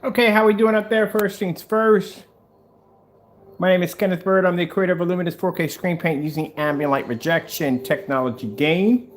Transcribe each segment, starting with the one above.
Okay, how we doing up there? First things first. My name is Kenneth Bird. I'm the creator of Illuminous 4K Screen Paint using ambient light rejection technology gain.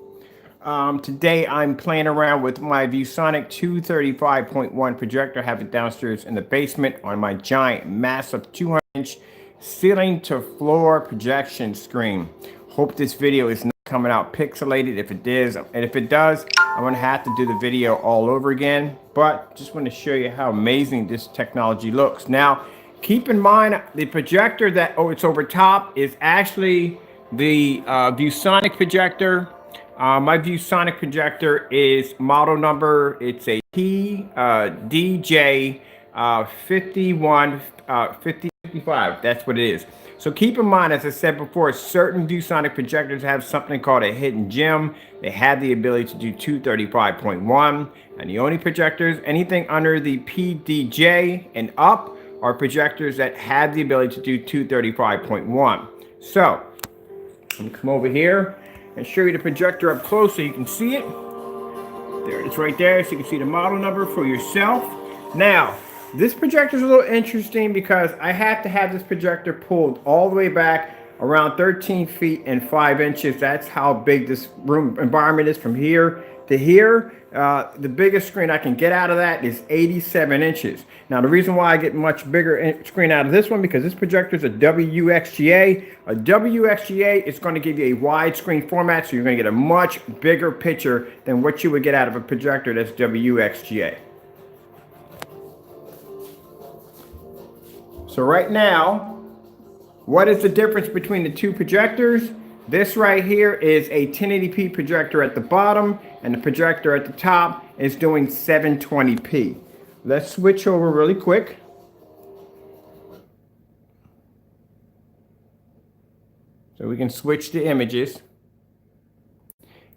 Today I'm playing around with my Viewsonic 235.1 projector. I have it downstairs in the basement on my giant, massive 200-inch ceiling to floor projection screen. Hope this video is not coming out pixelated. If it is, and if it does, I'm gonna have to do the video all over again. But just want to show you how amazing this technology looks. Now, keep in mind the projector that it's over top is actually the Viewsonic projector. My Viewsonic projector is model number. It's a PDJ 5155. That's what it is. So keep in mind, as I said before, certain Viewsonic projectors have something called a hidden gem. They have the ability to do 235.1, and the only projectors, anything under the PDJ and up, are projectors that have the ability to do 235.1. So let me come over here and show you the projector up close so you can see it. There it is right there, so you can see the model number for yourself. Now, this projector is a little interesting because I have to have this projector pulled all the way back around 13 feet and 5 inches. That's how big this room environment is from here to here. The biggest screen I can get out of that is 87 inches. Now, the reason why I get much bigger screen out of this one, because this projector is a WXGA. A WXGA is going to give you a widescreen format, so you're going to get a much bigger picture than what you would get out of a projector that's WXGA. So right now, what is the difference between the two projectors? This right here is a 1080p projector at the bottom, and the projector at the top is doing 720p. Let's switch over really quick. So we can switch the images.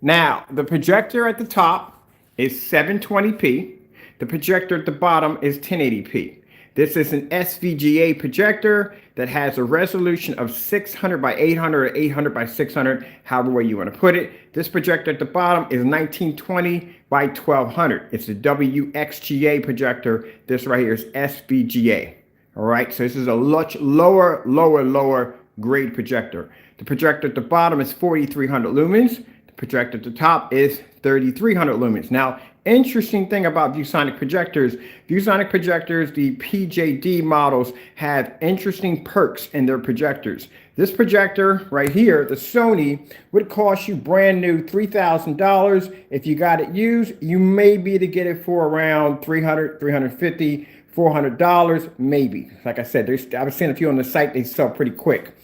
Now, the projector at the top is 720p. The projector at the bottom is 1080p. This is an SVGA projector that has a resolution of 600 by 800 or 800 by 600, however way you want to put it. This projector at the bottom is 1920 by 1200. It's a WXGA projector. This right here is SVGA. All right, so this is a much lower grade projector. The projector at the bottom is 4300 lumens. The projector at the top is 3300 lumens. Now, interesting thing about Viewsonic projectors, the PJD models have interesting perks in their projectors. This projector right here, the Sony, would cost you brand new $3,000. If you got it used, you may be able to get it for around $300, $350, $400, maybe. Like I said, I've seen a few on the site, they sell pretty quick.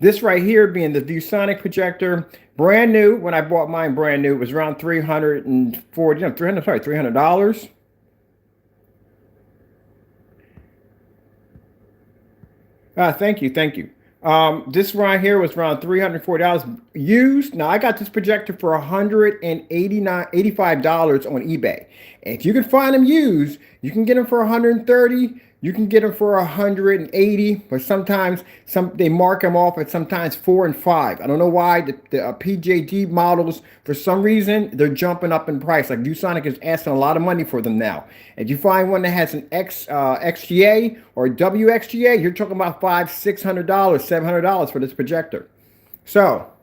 This right here being the Viewsonic projector, brand new, when I bought mine brand new, it was around $300. Thank you. This right here was around $340 used. Now I got this projector for $185 on eBay. If you can find them used, you can get them for $130. You can get them for $180, but sometimes they mark them off at sometimes $4 and $5. I don't know why the PJD models, for some reason, they're jumping up in price. Like Viewsonic is asking a lot of money for them now. If you find one that has an XGA or WXGA, you're talking about $500, $600, $700 for this projector. So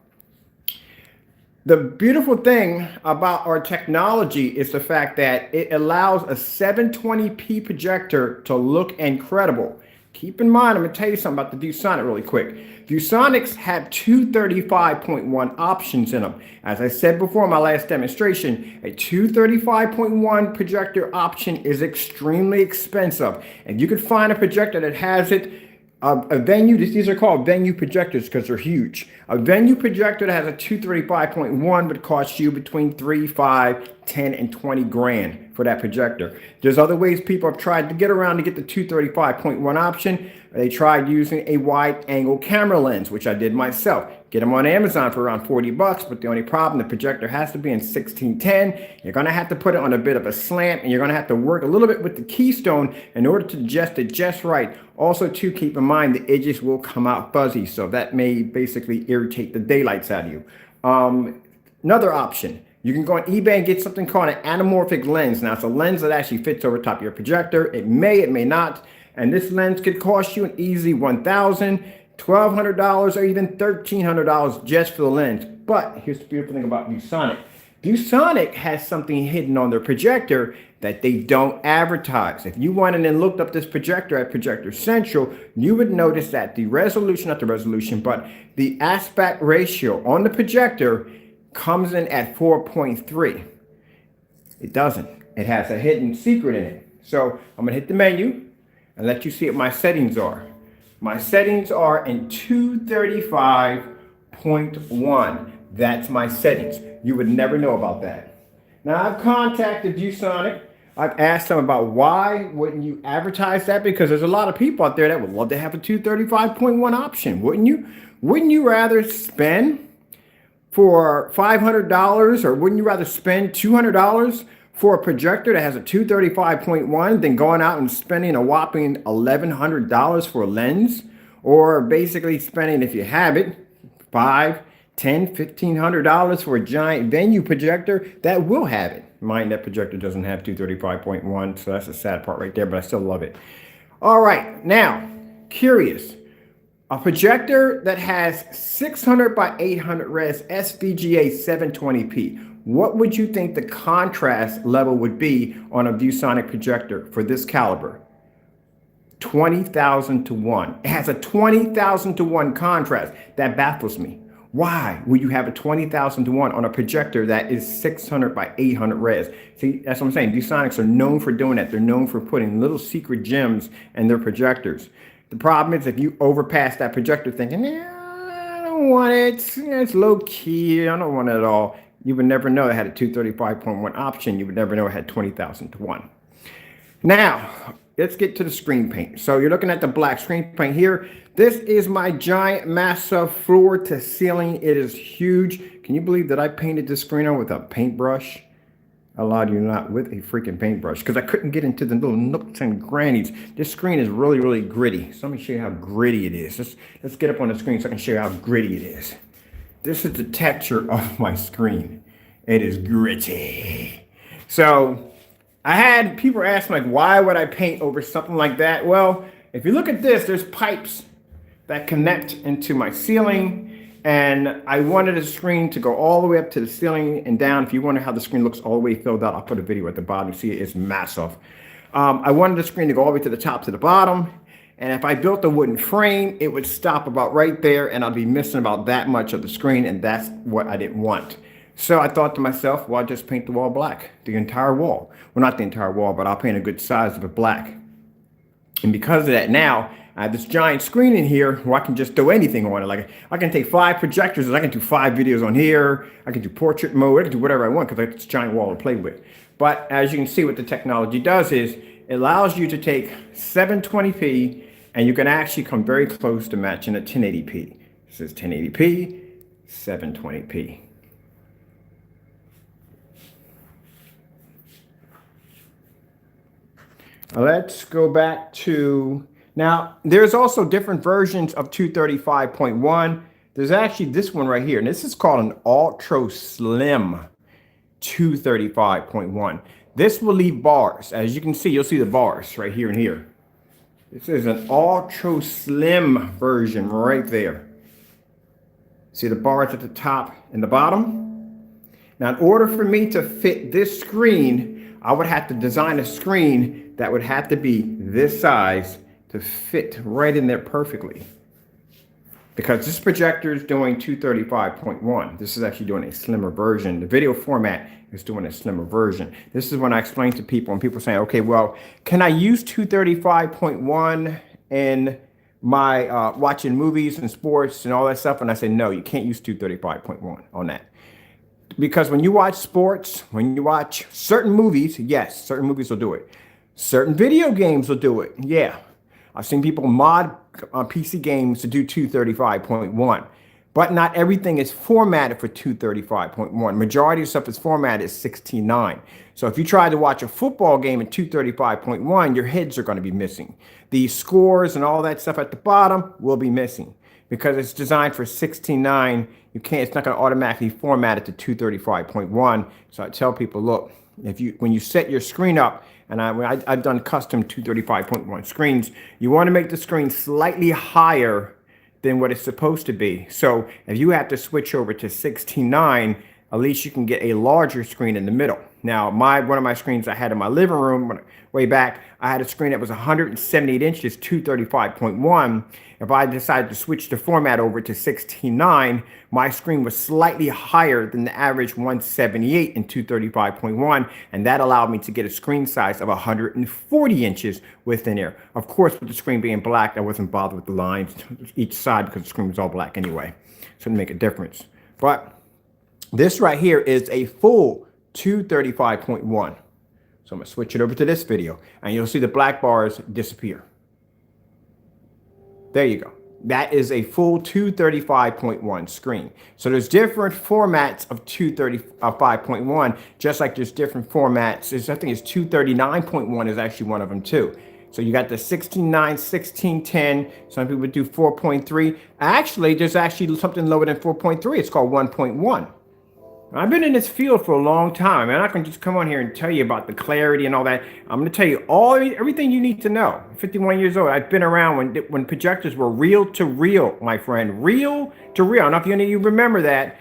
the beautiful thing about our technology is the fact that it allows a 720p projector to look incredible. Keep in mind, I'm going to tell you something about the Viewsonic really quick. Viewsonics have 235.1 options in them. As I said before in my last demonstration, a 235.1 projector option is extremely expensive. And you could find a projector that has it. A venue, these are called venue projectors because they're huge. A venue projector that has a 235.1 would cost you between 3, 5, 10, and 20 grand for that projector. There's other ways people have tried to get around to get the 235.1 option. They tried using a wide angle camera lens, which I did myself. Get them on Amazon for around 40 bucks, but the only problem, the projector has to be in 1610. You're gonna have to put it on a bit of a slant, and you're gonna have to work a little bit with the keystone in order to adjust it just right. Also, to keep in mind, the edges will come out fuzzy, so that may basically irritate the daylights out of you. Another option, You can go on eBay and get something called an anamorphic lens. Now, it's a lens that actually fits over top of your projector. It may not. And this lens could cost you an easy $1,000, $1,200, or even $1,300 just for the lens. But here's the beautiful thing about Viewsonic. Viewsonic has something hidden on their projector that they don't advertise. If you went in and looked up this projector at Projector Central, you would notice that the resolution, not the resolution, but the aspect ratio on the projector comes in at 4.3. It doesn't. It has a hidden secret in it. So I'm going to hit the menu and let you see what my settings are. My settings are in 235.1. That's my settings. You would never know about that. Now, I've contacted Viewsonic. I've asked them about why wouldn't you advertise that, because there's a lot of people out there that would love to have a 235.1 option, wouldn't you? Wouldn't you rather spend for $500, or wouldn't you rather spend $200 for a projector that has a 235.1 than going out and spending a whopping $1,100 for a lens, or basically spending, if you have it, $500, $1,000, $1,500 for a giant venue projector that will have it? Mind, that projector doesn't have 235.1, so that's the sad part right there, but I still love it. All right, now, curious. A projector that has 600 by 800 res SVGA 720p. What would you think the contrast level would be on a Viewsonic projector for this caliber? 20,000 to 1. It has a 20,000 to 1 contrast. That baffles me. Why would you have a 20,000 to 1 on a projector that is 600 by 800 res? See, that's what I'm saying. Viewsonics are known for doing that. They're known for putting little secret gems in their projectors. The problem is if you overpass that projector thinking, I don't want it, it's low key, I don't want it at all, you would never know it had a 235.1 option. You would never know it had 20,000 to 1. Now, let's get to the screen paint. So you're looking at the black screen paint here. This is my giant, massive floor to ceiling. It is huge. Can you believe that I painted this screen on with a paintbrush? I lied to you not, with a freaking paintbrush, because I couldn't get into the little nooks and crannies. This screen is really, really gritty. So let me show you how gritty it is. Let's get up on the screen so I can show you how gritty it is. This is the texture of my screen. It is gritty. So I had people ask me, like, why would I paint over something like that? Well, if you look at this, there's pipes that connect into my ceiling. And I wanted the screen to go all the way up to the ceiling and down. If you wonder how the screen looks all the way filled out, I'll put a video at the bottom. See, it's massive. I wanted the screen to go all the way to the top to the bottom. And if I built a wooden frame, it would stop about right there, and I'd be missing about that much of the screen, and that's what I didn't want. So I thought to myself, well, I'll just paint the wall black, the entire wall. Well, not the entire wall, but I'll paint a good size of it black. And because of that, now I have this giant screen in here where I can just throw anything on it. Like, I can take 5 projectors and I can do 5 videos on here. I can do portrait mode. I can do whatever I want because I have this giant wall to play with. But as you can see, what the technology does is it allows you to take 720p and you can actually come very close to matching a 1080p. This is 1080p, 720p. Let's go back to, now there's also different versions of 235.1. There's actually this one right here, and this is called an Ultra Slim 235.1. This will leave bars. As you can see, you'll see the bars right here and here. This is an Ultra Slim version right there. See the bars at the top and the bottom? Now, in order for me to fit this screen, I would have to design a screen that would have to be this size to fit right in there perfectly. Because this projector is doing 235.1. This is actually doing a slimmer version. The video format is doing a slimmer version. This is when I explain to people, and people saying, okay, well, can I use 235.1 in my watching movies and sports and all that stuff? And I say, no, you can't use 235.1 on that. Because when you watch sports, when you watch certain movies, yes, certain movies will do it. Certain video games will do it. Yeah. I've seen people mod PC games to do 235.1. But not everything is formatted for 235.1. Majority of stuff is formatted 16:9. So if you try to watch a football game at 235.1, your heads are going to be missing. The scores and all that stuff at the bottom will be missing. because it's designed for 16:9. You can't. It's not going to automatically format it to 235.1. So I tell people, look, when you set your screen up, and I've done custom 235.1 screens, you want to make the screen slightly higher than what it's supposed to be. So if you have to switch over to 16:9, at least you can get a larger screen in the middle. Now, one of my screens I had in my living room way back, I had a screen that was 178 inches, 235.1. If I decided to switch the format over to 16:9, my screen was slightly higher than the average 178 and 235.1, and that allowed me to get a screen size of 140 inches within there. Of course, with the screen being black, I wasn't bothered with the lines each side because the screen was all black anyway, so it didn't make a difference. But this right here is a full 235.1. So I'm going to switch it over to this video, and you'll see the black bars disappear. There you go. That is a full 235.1 screen. So there's different formats of 235.1, just like there's different formats. I think it's 239.1 is actually one of them too. So you got the 16:9, 16:10. Some people do 4.3. Actually, there's actually something lower than 4.3. It's called 1.1. I've been in this field for a long time. I'm not going to just come on here and tell you about the clarity and all that. I'm going to tell you everything you need to know. I'm 51 years old. I've been around when projectors were reel to reel, my friend. Reel to reel. I don't know if any of you remember that.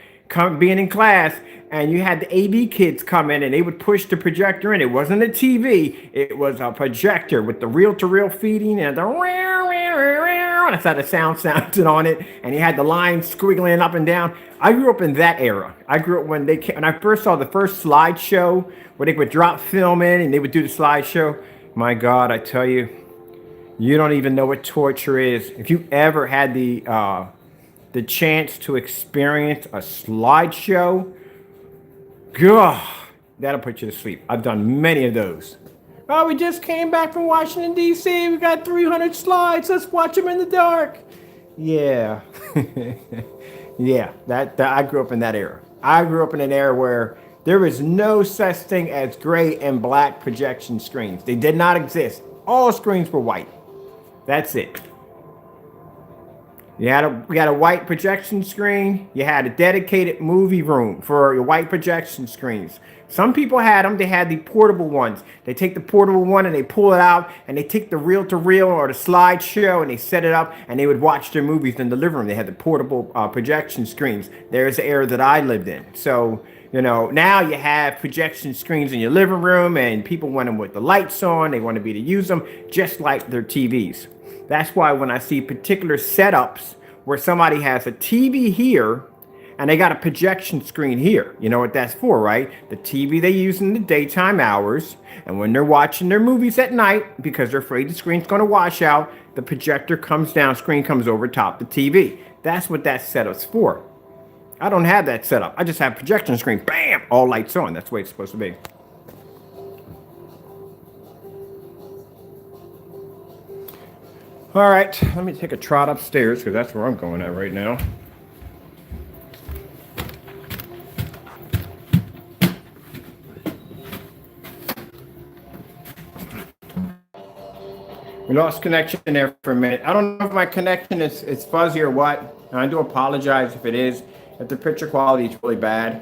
Being in class, and you had the AB kids come in, and they would push the projector in. It wasn't a TV. It was a projector with the reel to reel feeding and the that's how the sound sounded on it, and you had the lines squiggling up and down. I grew up in that era. I grew up when I first saw the first slideshow where they would drop film in and they would do the slideshow. My God, I tell you, you don't even know what torture is. If you ever had the chance to experience a slideshow, God, that'll put you to sleep. I've done many of those. Oh, we just came back from Washington, D.C. We got 300 slides. Let's watch them in the dark. Yeah. Yeah, I grew up in that era. I grew up in an era where there was no such thing as gray and black projection screens. They did not exist. All screens were white. That's it. We had a white projection screen. You had a dedicated movie room for your white projection screens. Some people had them. They had the portable ones. They take the portable one and they pull it out, and they take the reel-to-reel or the slideshow and they set it up, and they would watch their movies in the living room. They had the portable projection screens. There's the era that I lived in. So, you know, now you have projection screens in your living room, and people want them with the lights on. They want to be able to use them just like their TVs. That's why when I see particular setups where somebody has a TV here and they got a projection screen here, you know what that's for, right? The TV they use in the daytime hours, and when they're watching their movies at night, because they're afraid the screen's going to wash out, the projector comes down, screen comes over top the TV. That's what that setup's for. I don't have that setup. I just have projection screen, bam, all lights on. That's the way it's supposed to be. All right, let me take a trot upstairs because that's where I'm going at right now. We lost connection there for a minute. I don't know if my connection is fuzzy or what, and I do apologize if it is. If the picture quality is really bad.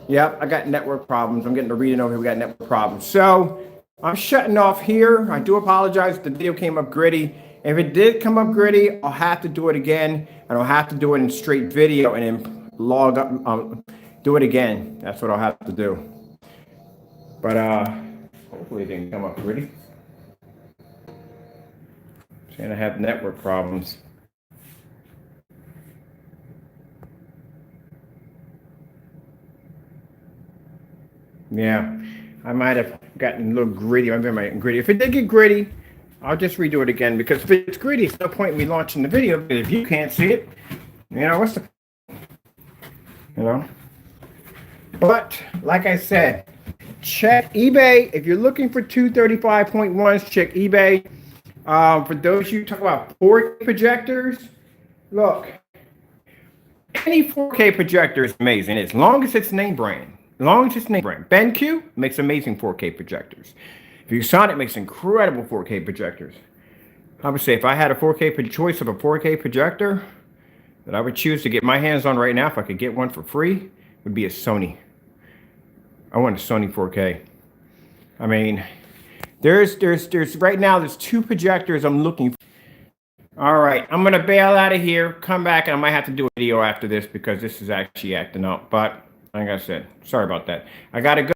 Yep, I got network problems. I'm getting a reading over here. We got network problems. So I'm shutting off here. I do apologize if the video came up gritty. If it did come up gritty, I'll have to do it again, and I'll have to do it in straight video and then log up, do it again. That's what I'll have to do. But hopefully it didn't come up gritty. Saying I have network problems. Yeah, I might have gotten a little gritty. I might get gritty. If it did get gritty, I'll just redo it again, because if it's gritty, it's no point in me launching the video. Because if you can't see it, you know, what's the, you know? But like I said, check eBay. If you're looking for 235.1s, check eBay. For those of you talk about 4K projectors, look, any 4K projector is amazing as long as it's name brand. As long as it's name brand. BenQ makes amazing 4K projectors. Viewsonic makes incredible 4K projectors. I would say if I had a 4K choice of a 4K projector that I would choose to get my hands on right now, if I could get one for free, would be a Sony. I want a Sony 4K. I mean, there's right now there's 2 projectors I'm looking for. All right, I'm gonna bail out of here, come back, and I might have to do a video after this because this is actually acting up. But like I said, sorry about that. I gotta go.